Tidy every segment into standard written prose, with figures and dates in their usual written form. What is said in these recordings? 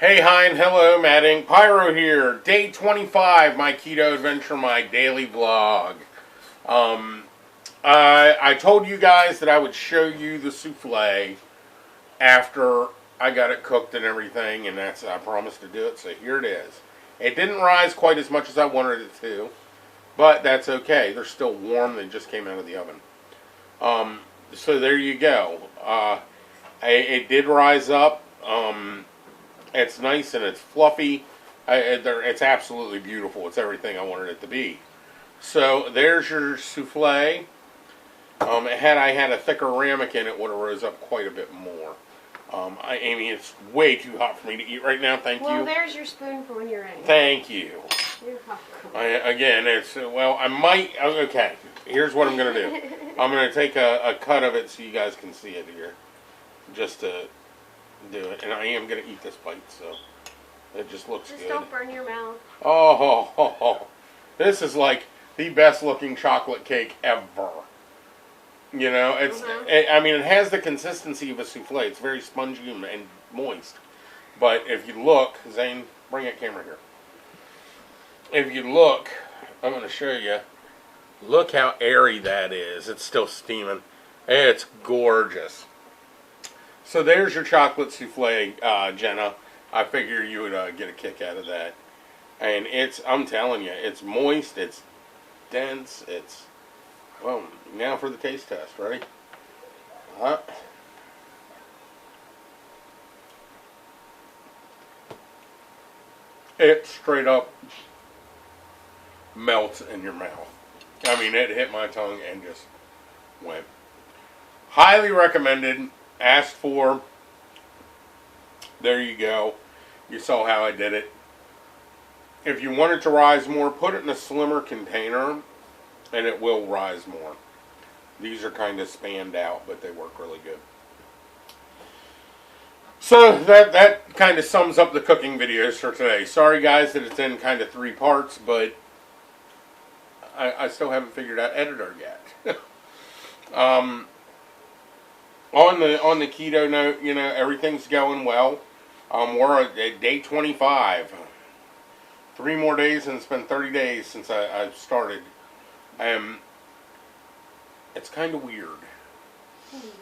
Hey, hi, and hello, Matt Ink Pyro here. Day 25, my keto adventure, my daily vlog. Um, I told you guys that I would show you the souffle after I got it cooked and everything, and I promised to do it, so here it is. It didn't rise quite as much as I wanted it to, but that's okay. They're still warm. They just came out of the oven. So there you go. It did rise up. It's nice and it's fluffy. It's absolutely beautiful. It's everything I wanted it to be. So there's your souffle. Had I had a thicker ramekin, it would have rose up quite a bit more. Amy, it's way too hot for me to eat right now. Thank you. Well, there's your spoon for when you're ready. Thank you. You're welcome. Again, I might. Okay, here's what I'm going to do. I'm going to take a cut of it so you guys can see it here. Just to do it. And I am going to eat this bite, so it just looks good. Just don't burn your mouth. Oh, this is like the best looking chocolate cake ever. You know, it has the consistency of a souffle. It's very spongy and moist. But if you look, Zane, bring that camera here. If you look, I'm going to show you. Look how airy that is. It's still steaming. It's gorgeous. So there's your chocolate souffle, Jenna. I figure you would get a kick out of that. And I'm telling you, it's moist, it's dense, well, now for the taste test. Ready? It straight up melts in your mouth. I mean, it hit my tongue and just went. Highly recommended. Asked for. There you go. You saw how I did it. If you want it to rise more, put it in a slimmer container and it will rise more. These are kind of spanned out, but they work really good. So that kind of sums up the cooking videos for today. Sorry guys that it's in kind of 3 parts, but I still haven't figured out editor yet. On the keto note, everything's going well. We're at day 25. 3 more days and it's been 30 days since I started. It's kind of weird.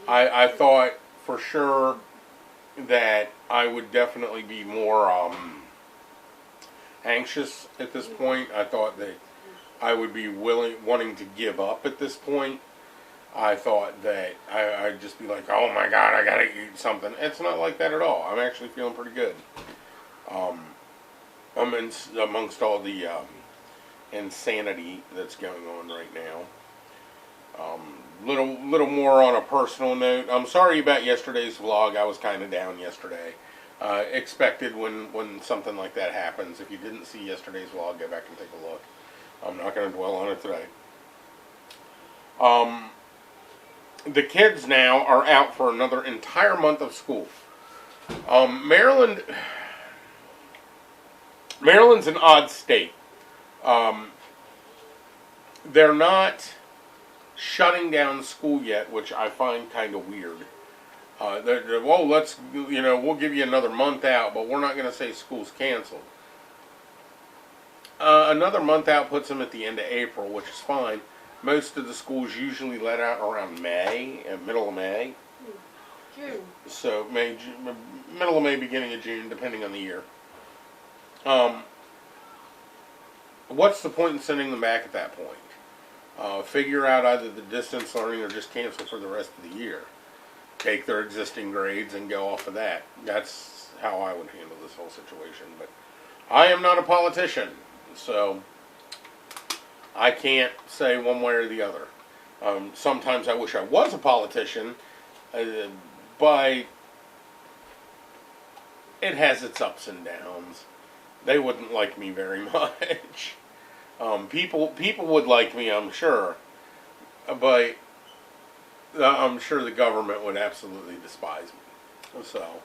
I thought for sure that I would definitely be more anxious at this point. I thought that I would be wanting to give up at this point. I thought that I'd just be like, oh my God, I gotta eat something. It's not like that at all. I'm actually feeling pretty good. Amongst all the insanity that's going on right now. Little more on a personal note. I'm sorry about yesterday's vlog. I was kind of down yesterday. Expected when something like that happens. If you didn't see yesterday's vlog, go back and take a look. I'm not going to dwell on it today. The kids now are out for another entire month of school. Maryland's an odd state. They're not shutting down school yet, which I find kind of weird. We'll give you another month out, but we're not going to say school's canceled. Another month out puts them at the end of April, which is fine. Most of the schools usually let out around May, middle of May. June. So middle of May, beginning of June, depending on the year. What's the point in sending them back at that point? Figure out either the distance learning or just cancel for the rest of the year. Take their existing grades and go off of that. That's how I would handle this whole situation. But I am not a politician, so I can't say one way or the other. Sometimes I wish I was a politician, but it has its ups and downs. They wouldn't like me very much. People would like me, I'm sure, but I'm sure the government would absolutely despise me. So,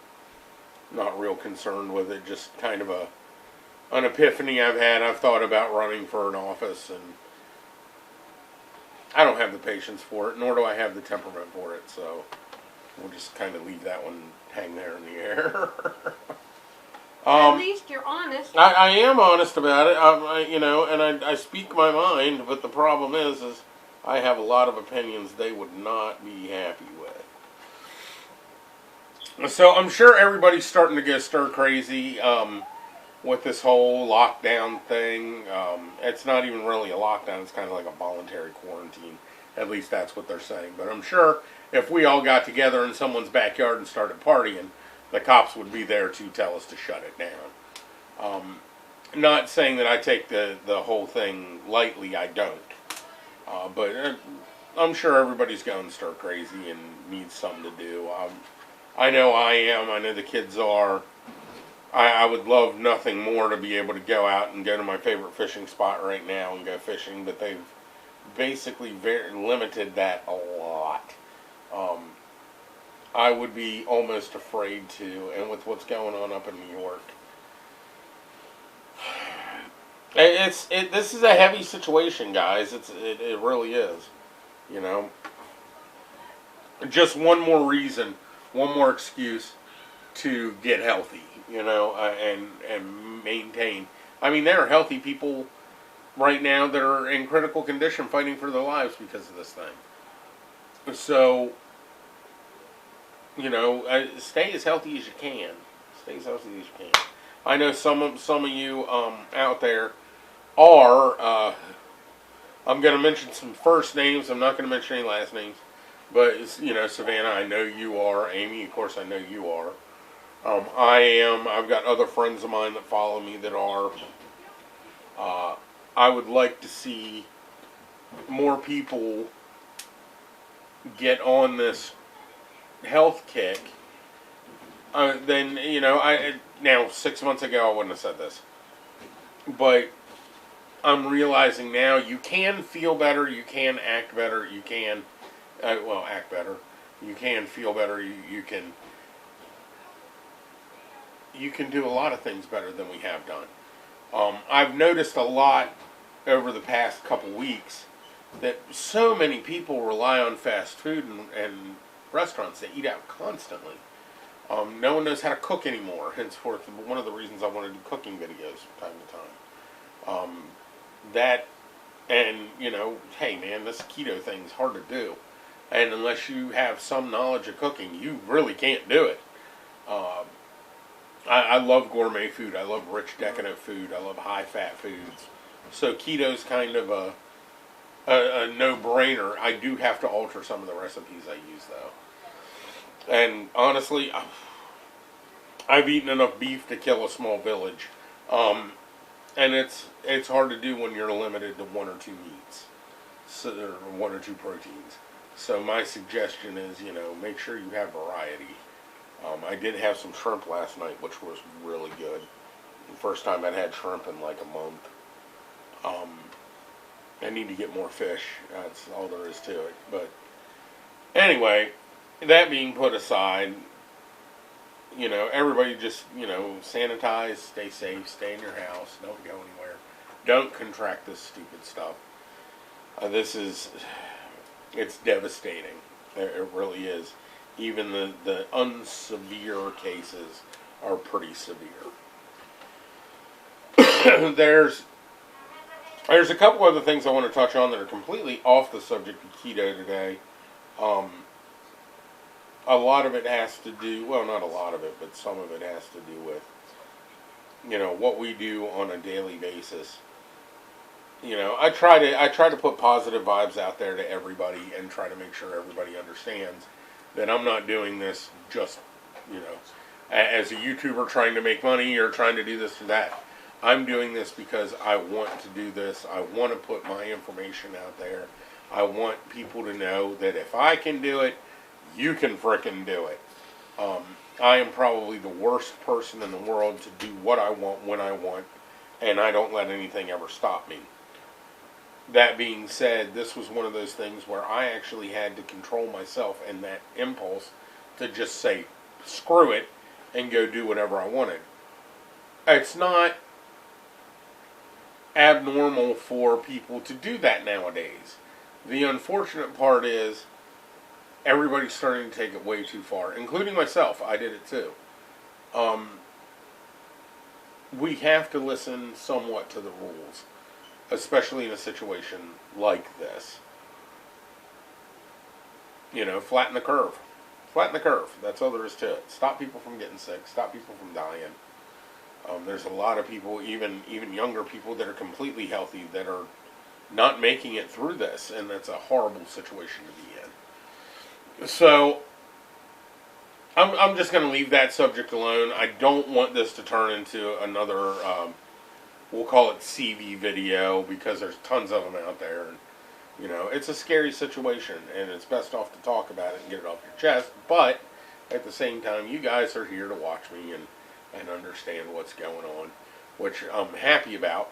not real concerned with it. Just kind of an epiphany I've had. I've thought about running for an office, and I don't have the patience for it, nor do I have the temperament for it. So, we'll just kind of leave that one hang there in the air. At least you're honest. I am honest about it, and I speak my mind, but the problem is I have a lot of opinions they would not be happy with. So I'm sure everybody's starting to go stir crazy with this whole lockdown thing. It's not even really a lockdown, it's kind of like a voluntary quarantine. At least that's what they're saying. But I'm sure if we all got together in someone's backyard and started partying, the cops would be there to tell us to shut it down. Not saying that I take the whole thing lightly, I don't. But I'm sure everybody's going stir crazy and needs something to do. I know I am. I know the kids are. I would love nothing more to be able to go out and go to my favorite fishing spot right now and go fishing, but they've basically very limited that a lot. I would be almost afraid to, and with what's going on up in New York, this is a heavy situation, guys. It really is. You know, just one more reason, one more excuse to get healthy. You know, and maintain. I mean, there are healthy people right now that are in critical condition fighting for their lives because of this thing. So, you know, stay as healthy as you can. Stay as healthy as you can. I know some of you out there are. I'm going to mention some first names. I'm not going to mention any last names. But, Savannah, I know you are. Amy, of course, I know you are. I am. I've got other friends of mine that follow me that are. I would like to see more people get on this health kick. Now 6 months ago I wouldn't have said this, but I'm realizing now you can feel better, you can act better, you can, act better, you can feel better, you can do a lot of things better than we have done. I've noticed a lot over the past couple weeks that so many people rely on fast food and restaurants that eat out constantly. No one knows how to cook anymore, henceforth one of the reasons I want to do cooking videos from time to time. Hey man, this keto thing's hard to do. And unless you have some knowledge of cooking, you really can't do it. I love gourmet food. I love rich, decadent food. I love high-fat foods. So keto's kind of a no-brainer. I do have to alter some of the recipes I use, though. And honestly, I've eaten enough beef to kill a small village. And it's hard to do when you're limited to one or two meats, or one or two proteins. So my suggestion is, make sure you have variety. I did have some shrimp last night, which was really good. The first time I'd had shrimp in like a month. I need to get more fish. That's all there is to it. But anyway, that being put aside, everybody just, sanitize, stay safe, stay in your house, don't go anywhere. Don't contract this stupid stuff. It's devastating. It really is. Even the unsevere cases are pretty severe. There's a couple other things I want to touch on that are completely off the subject of keto today. A lot of it has to do, well, not a lot of it, but some of it has to do with, what we do on a daily basis. I try to put positive vibes out there to everybody and try to make sure everybody understands that I'm not doing this just, as a YouTuber trying to make money or trying to do this or that. I'm doing this because I want to do this. I want to put my information out there. I want people to know that if I can do it, you can frickin' do it. I am probably the worst person in the world to do what I want when I want, and I don't let anything ever stop me. That being said, this was one of those things where I actually had to control myself and that impulse to just say, screw it, and go do whatever I wanted. It's not abnormal for people to do that nowadays. The unfortunate part is everybody's starting to take it way too far, including myself. I did it too. we have to listen somewhat to the rules, especially in a situation like this. You know, flatten the curve. Flatten the curve. That's all there is to it. Stop people from getting sick. Stop people from dying. There's a lot of people, even younger people, that are completely healthy that are not making it through this, and that's a horrible situation to be in. So, I'm just going to leave that subject alone. I don't want this to turn into another, we'll call it CV video, because there's tons of them out there. And, you know, it's a scary situation, and it's best off to talk about it and get it off your chest. But at the same time, you guys are here to watch me and understand what's going on, which I'm happy about.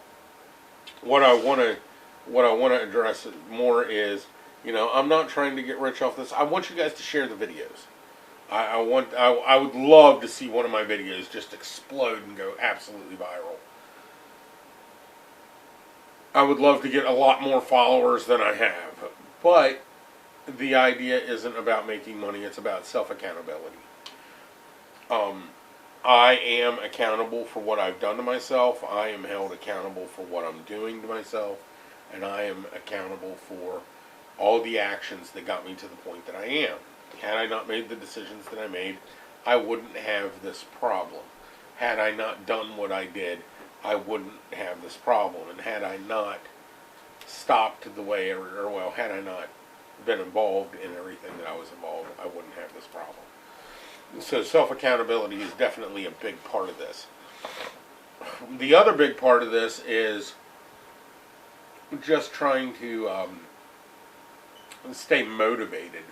What I want to address more is, you know, I'm not trying to get rich off this. I want you guys to share the videos. I would love to see one of my videos just explode and go absolutely viral. I would love to get a lot more followers than I have. But the idea isn't about making money, it's about self-accountability. I am accountable for what I've done to myself. I am held accountable for what I'm doing to myself. And I am accountable for all the actions that got me to the point that I am. Had I not made the decisions that I made, I wouldn't have this problem. Had I not done what I did, I wouldn't have this problem. And had I not stopped the way, or had I not been involved in everything that I was involved, I wouldn't have this problem. So self-accountability is definitely a big part of this. The other big part of this is just trying to stay motivated,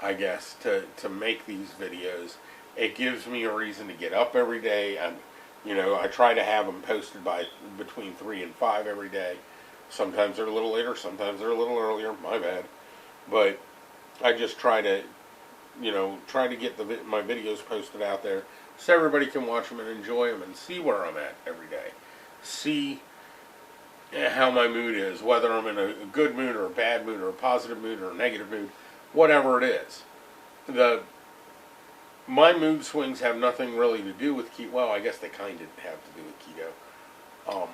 I guess, to make these videos. It gives me a reason to get up every day. I try to have them posted by between 3 and 5 every day. Sometimes they're a little later, sometimes they're a little earlier, my bad. But I just try to get my videos posted out there so everybody can watch them and enjoy them and see where I'm at every day. See how my mood is, whether I'm in a good mood or a bad mood or a positive mood or a negative mood, whatever it is. My mood swings have nothing really to do with keto. Well, I guess they kind of have to do with keto,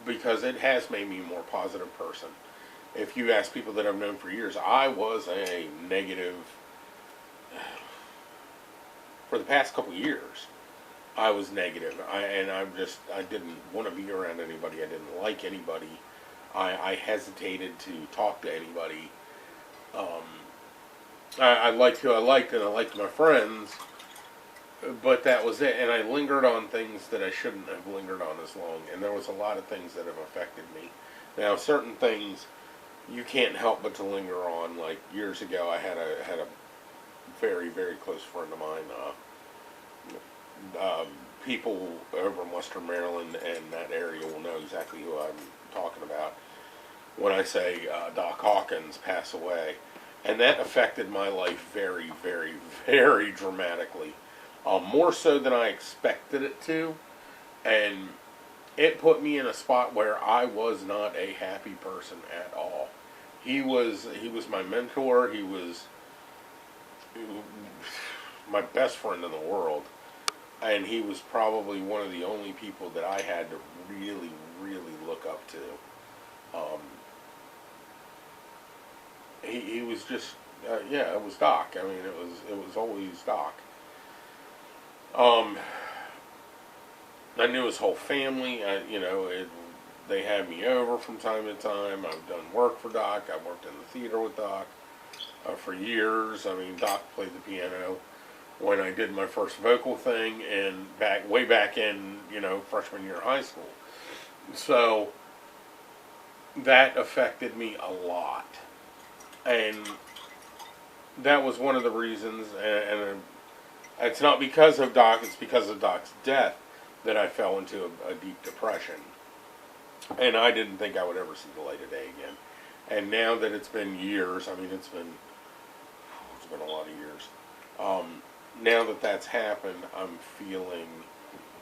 because it has made me a more positive person. If you ask people that I've known for years, I was a negative. For the past couple years, I was negative. I didn't want to be around anybody. I didn't like anybody. I hesitated to talk to anybody. I liked who I liked, and I liked my friends, but that was it. And I lingered on things that I shouldn't have lingered on as long. And there was a lot of things that have affected me. Now, certain things you can't help but to linger on. Like years ago, I had a very, very close friend of mine. People over in Western Maryland and that area will know exactly who I'm talking about when I say Doc Hawkins passed away. And that affected my life very, very, very dramatically. More so than I expected it to. And it put me in a spot where I was not a happy person at all. He was my mentor. He was my best friend in the world. And he was probably one of the only people that I had to really, really look up to. He was just, it was Doc. I mean, it was always Doc. I knew his whole family. They had me over from time to time. I've done work for Doc. I worked in the theater with Doc for years. I mean, Doc played the piano when I did my first vocal thing, and way back in, freshman year of high school. So that affected me a lot. And that was one of the reasons, and it's not because of Doc, it's because of Doc's death that I fell into a deep depression. And I didn't think I would ever see the light of day again. And now that it's been years, I mean, it's been a lot of years. Now that that's happened, I'm feeling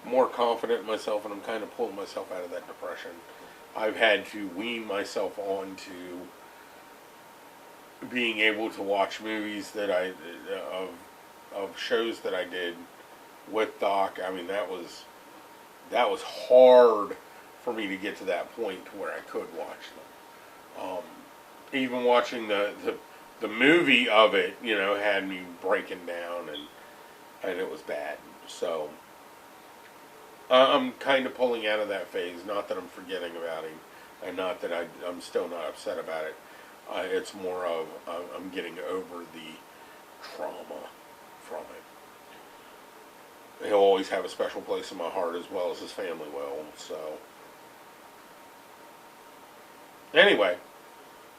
more confident in myself, and I'm kind of pulling myself out of that depression. I've had to wean myself on to being able to watch movies that of shows that I did with Doc. I mean, that was that was hard for me to get to that point to where I could watch them. Even watching the movie of it, had me breaking down, and it was bad. So I'm kind of pulling out of that phase. Not that I'm forgetting about him, and not that I'm still not upset about it. It's more of I'm getting over the trauma from it. He'll always have a special place in my heart, as well as his family will. So anyway,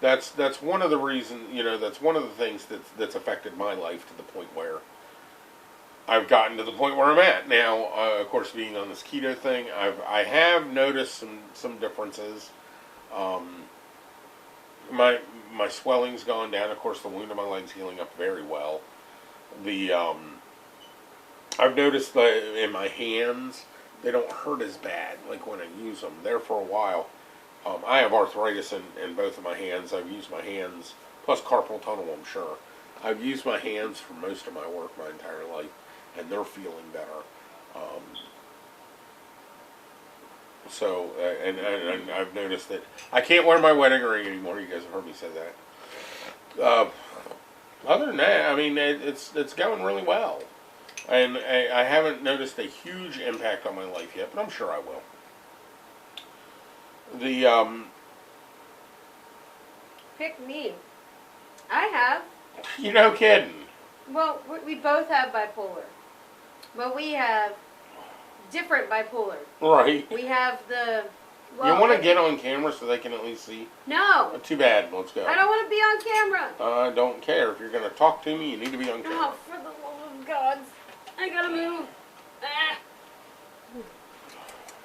that's one of the reasons. That's one of the things that's affected my life to the point where I've gotten to the point where I'm at now. Of course, being on this keto thing, I have noticed some differences. My swelling's gone down. Of course, the wound in my leg's healing up very well. I've noticed that in my hands, they don't hurt as bad like when I use them. There for a while, I have arthritis in both of my hands. I've used my hands, plus carpal tunnel, I'm sure. I've used my hands for most of my work my entire life, and they're feeling better. And I've noticed that I can't wear my wedding ring anymore. You guys have heard me say that. Other than that, I mean, it's going really well. And I haven't noticed a huge impact on my life yet, but I'm sure I will. Pick me. I have. You no kidding. Well, we both have bipolar. But we have different bipolar. Right. We have the... You want to get on camera so they can at least see? No. Too bad. Let's go. I don't want to be on camera. I don't care. If you're going to talk to me, you need to be on camera. Oh, for the love of God. I gotta move. Ah.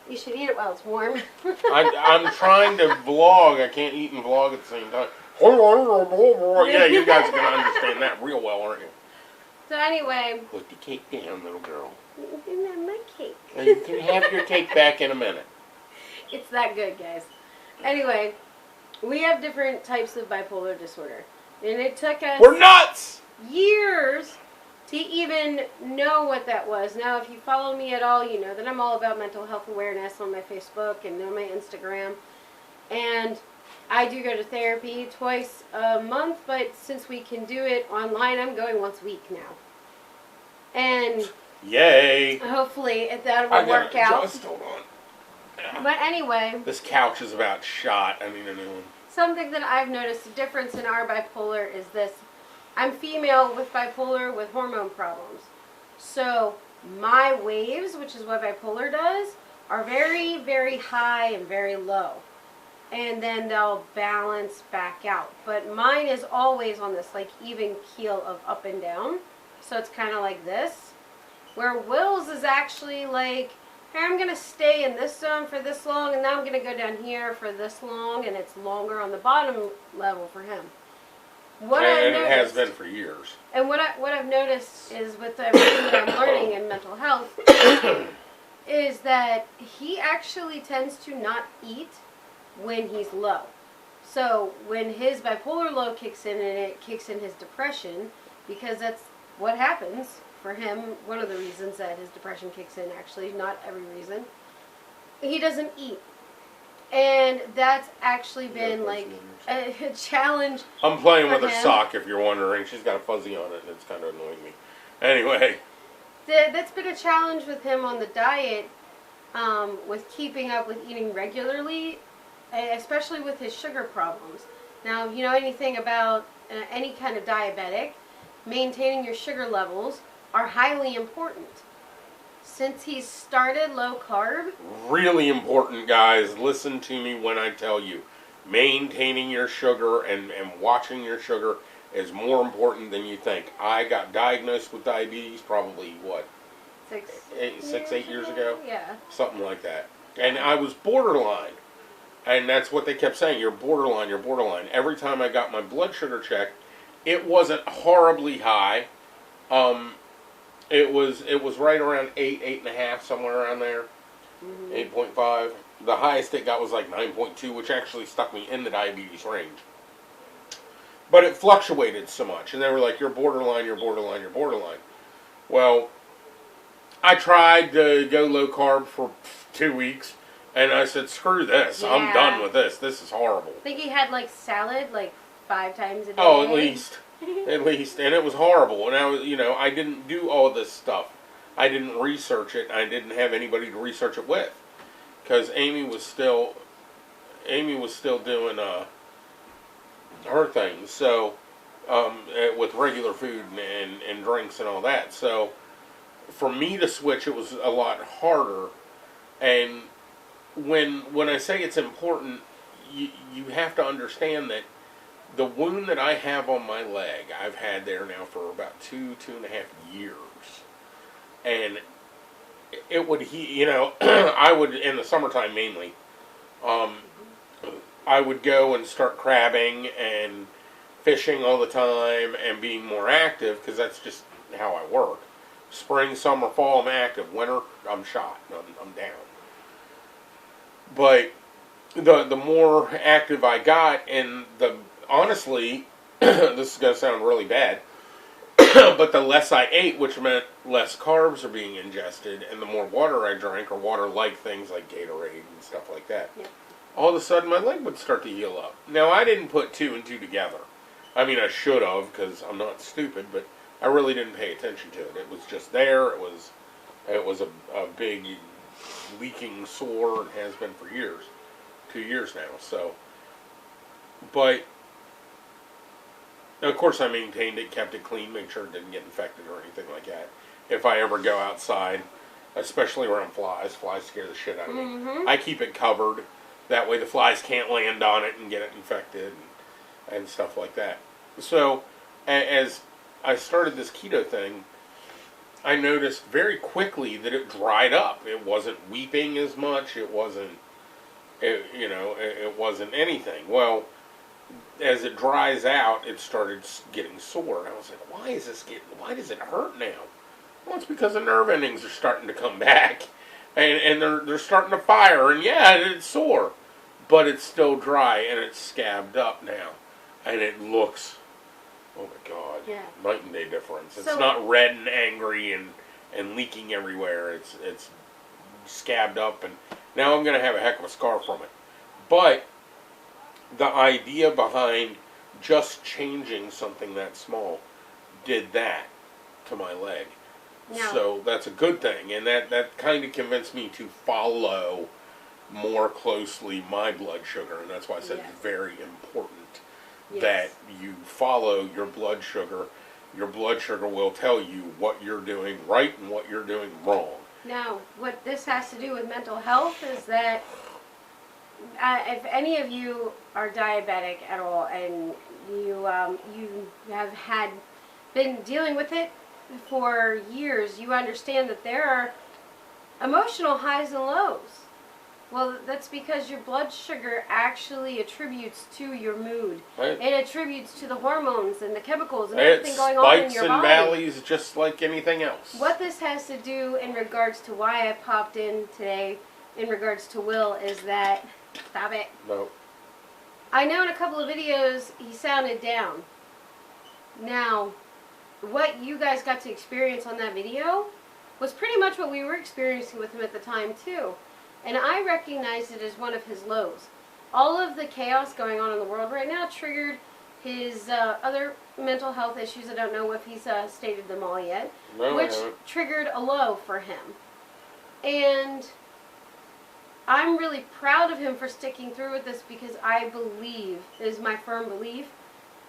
You should eat it while it's warm. I'm trying to vlog. I can't eat and vlog at the same time. Yeah, you guys are going to understand that real well, aren't you? So anyway. Put the cake down, little girl. You didn't have my cake. You can have your cake back in a minute. It's that good, guys. Anyway, we have different types of bipolar disorder. And it took us... We're nuts! ...years to even know what that was. Now, if you follow me at all, you know that I'm all about mental health awareness on my Facebook and on my Instagram. And I do go to therapy twice a month, but since we can do it online, I'm going once a week now. And... Yay! Hopefully that will work out. Hold on. Yeah. But anyway... This couch is about shot. I need a new one. Something that I've noticed a difference in our bipolar is this. I'm female with bipolar with hormone problems. So my waves, which is what bipolar does, are very, very high and very low. And then they'll balance back out. But mine is always on this like even keel of up and down. So it's kind of like this. Where Will's is actually like, hey, I'm going to stay in this zone for this long, and now I'm going to go down here for this long, and it's longer on the bottom level for him. And it has been for years. And what I've noticed is with everything that I'm learning in mental health is that he actually tends to not eat when he's low. So when his bipolar low kicks in, and it kicks in his depression, because that's what happens for him, one of the reasons that his depression kicks in, actually, not every reason, he doesn't eat. And that's actually been like a challenge. I'm playing with him. her sock, if you're wondering. She's got a fuzzy on it, and it's kind of annoying me. Anyway. That's been a challenge with him on the diet, with keeping up with eating regularly, especially with his sugar problems. Now, if you know anything about any kind of diabetic, maintaining your sugar levels are highly important. Since he's started low carb... Really important, guys. Listen to me when I tell you. Maintaining your sugar and watching your sugar is more important than you think. I got diagnosed with diabetes probably, what? 8 years ago? Yeah. Something like that. And I was borderline. And that's what they kept saying. You're borderline, you're borderline. Every time I got my blood sugar checked, it wasn't horribly high. It was right around 8.5, somewhere around there. 8.5. The highest it got was like 9.2, which actually stuck me in the diabetes range. But it fluctuated so much, and they were like, you're borderline, you're borderline, you're borderline. Well, I tried to go low carb for 2 weeks, and I said, "Screw this! I'm Yeah. done with this. This is horrible." I think he had like salad like 5 times a day. Oh, at least, and it was horrible. And I was, I didn't do all this stuff. I didn't research it. I didn't have anybody to research it with, because Amy was still doing her things. So with regular food and drinks and all that. So for me to switch, it was a lot harder. And when I say it's important, you have to understand that the wound that I have on my leg, I've had there now for about 2.5 years. And it would I would, in the summertime mainly, I would go and start crabbing and fishing all the time and being more active, because that's just how I work. Spring, summer, fall, I'm active. Winter, I'm shot. I'm down. But the more active I got, and honestly, this is going to sound really bad, but the less I ate, which meant less carbs are being ingested, and the more water I drank, or water-like things like Gatorade and stuff like that, Yeah. all of a sudden my leg would start to heal up. Now, I didn't put 2 and 2 together. I mean, I should have, because I'm not stupid, but I really didn't pay attention to it. It was just there. It was a big leaking sore, and has been for years. 2 years now. So, but of course I maintained it, kept it clean, made sure it didn't get infected or anything like that. If I ever go outside, especially around flies scare the shit out of me. Mm-hmm. I keep it covered. That way the flies can't land on it and get it infected and stuff like that. So, as I started this keto thing, I noticed very quickly that it dried up. It wasn't weeping as much. It wasn't anything. Well, as it dries out, it started getting sore. And I was like, why does it hurt now? Well, it's because the nerve endings are starting to come back. And they're starting to fire. And yeah, it's sore. But it's still dry, and it's scabbed up now. And it looks, oh my God, Yeah. night and day difference. It's So- not red and angry and leaking everywhere. It's scabbed up, and now I'm going to have a heck of a scar from it. But the idea behind just changing something that small did that to my leg. Now- So that's a good thing, and that kind of convinced me to follow more closely my blood sugar, and that's why I said Yes. it's very important Yes. that you follow your blood sugar. Your blood sugar will tell you what you're doing right and what you're doing wrong. Now, what this has to do with mental health is that if any of you are diabetic at all, and you have been dealing with it for years, you understand that there are emotional highs and lows. Well, that's because your blood sugar actually attributes to your mood. Right? It attributes to the hormones and the chemicals and It everything going on in spikes your and body. valleys just like anything else. What this has to do in regards to why I popped in today, in regards to Will, is that, stop it. No. I know in a couple of videos he sounded down. Now, what you guys got to experience on that video was pretty much what we were experiencing with him at the time too. And I recognized it as one of his lows. All of the chaos going on in the world right now triggered his other mental health issues. I don't know if he's stated them all yet. No, Which I haven't. triggered a low for him. And I'm really proud of him for sticking through with this, because I believe, it is my firm belief,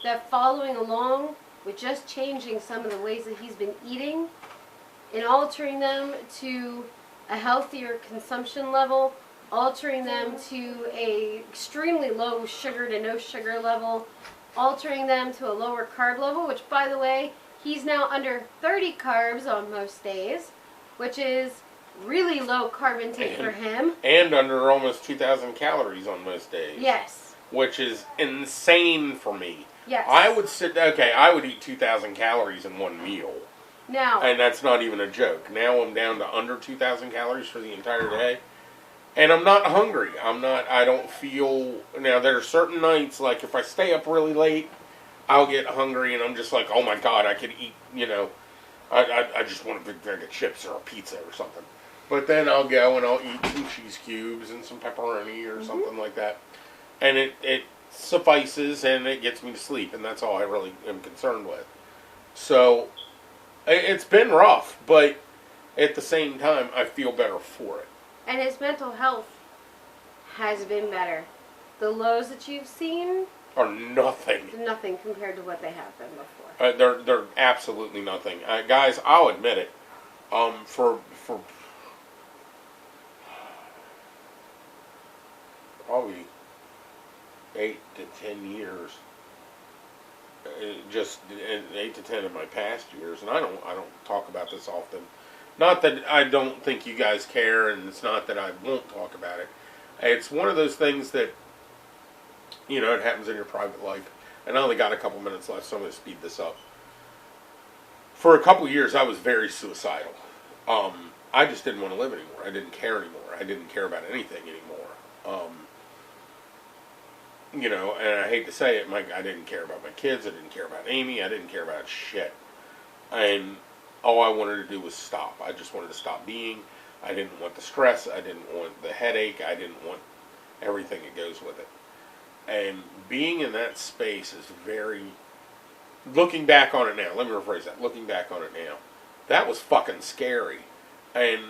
that following along with just changing some of the ways that he's been eating and altering them to a healthier consumption level, altering them to a extremely low sugar to no sugar level, altering them to a lower carb level, which, by the way, he's now under 30 carbs on most days, which is really low carb intake for him. And under almost 2,000 calories on most days. Yes. Which is insane for me. Yes. I would eat 2,000 calories in one meal. Now, And that's not even a joke. Now I'm down to under 2,000 calories for the entire day. And I'm not hungry. I don't feel, now there are certain nights, like if I stay up really late, I'll get hungry and I'm just like, oh my God, I could eat, I just want a big bag of chips or a pizza or something. But then I'll go and I'll eat some cheese cubes and some pepperoni or something like that. And it suffices and it gets me to sleep. And that's all I really am concerned with. So it's been rough, but at the same time, I feel better for it. And his mental health has been better. The lows that you've seen Are nothing. nothing compared to what they have been before. They're absolutely nothing, guys. I'll admit it. For probably 8 to 10 years, just 8 to 10 of my past years, and I don't talk about this often. Not that I don't think you guys care, and it's not that I won't talk about it. It's one of those things that, you know, it happens in your private life. And I only got a couple minutes left, so I'm going to speed this up. For a couple years, I was very suicidal. I just didn't want to live anymore. I didn't care anymore. I didn't care about anything anymore. You know, and I hate to say it, I didn't care about my kids. I didn't care about Amy. I didn't care about shit. And all I wanted to do was stop. I just wanted to stop being. I didn't want the stress. I didn't want the headache. I didn't want everything that goes with it. And being in that space is very... Looking back on it now, let me rephrase that. Looking back on it now, that was fucking scary. And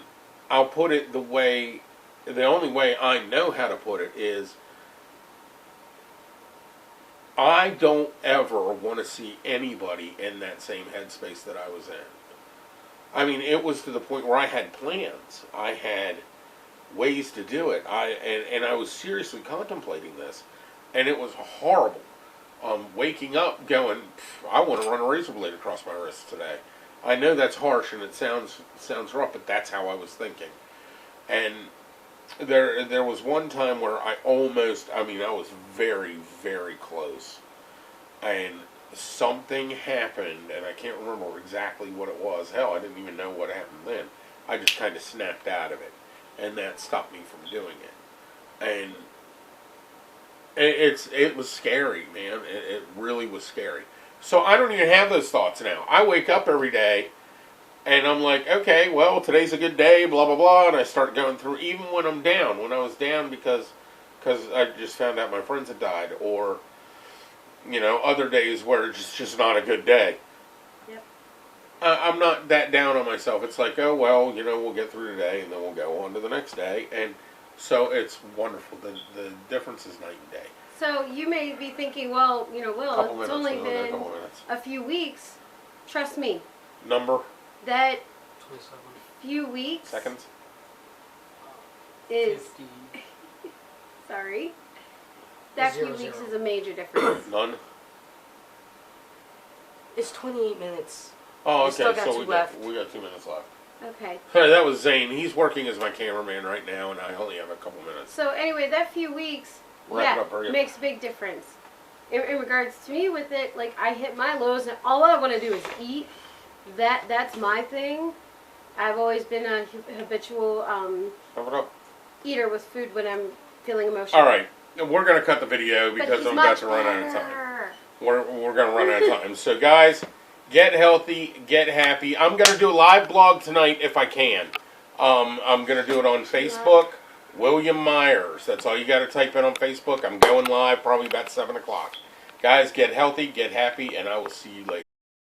I'll put it the only way I know how to put it is, I don't ever want to see anybody in that same headspace that I was in. I mean, it was to the point where I had plans. I had ways to do it. And I was seriously contemplating this. And it was horrible. Waking up going, I want to run a razor blade across my wrist today. I know that's harsh and it sounds rough, but that's how I was thinking. And there was one time where I was very, very close. And something happened, and I can't remember exactly what it was. Hell, I didn't even know what happened then. I just kind of snapped out of it. And that stopped me from doing it. And it was scary, man. It really was scary. So I don't even have those thoughts now. I wake up every day, and I'm like, okay, well, today's a good day, blah, blah, blah, and I start going through, even when I'm down. When I was down because I just found out my friends had died, or, you know, other days where it's just not a good day. Yep. I'm not that down on myself. It's like, oh, well, you know, we'll get through today, and then we'll go on to the next day, and so it's wonderful. The difference is night and day. So you may be thinking, well, you know, Will, it's only been a few weeks. Trust me. Number? That 27 few weeks Seconds? is 50. sorry. That few 0, weeks 0. is a major difference. None? It's 28 minutes. Oh, We okay, still got so two we left. got 2 minutes left. Okay. Hey, that was Zane. He's working as my cameraman right now, and I only have a couple minutes. So anyway, that few weeks, Wrap it up, hurry up. makes a big difference. In regards to me with it, like I hit my lows, and all I want to do is eat. That's my thing. I've always been a habitual Wrap it up. eater with food when I'm feeling emotional. All right, we're gonna cut the video But because he's I'm about much to run out of time. better. We're gonna run out of time. So guys, get healthy, get happy. I'm gonna do a live blog tonight if I can. I'm gonna do it on Facebook. William Myers. That's all you got to type in on Facebook. I'm going live probably about 7 o'clock. Guys, get healthy, get happy, and I will see you later.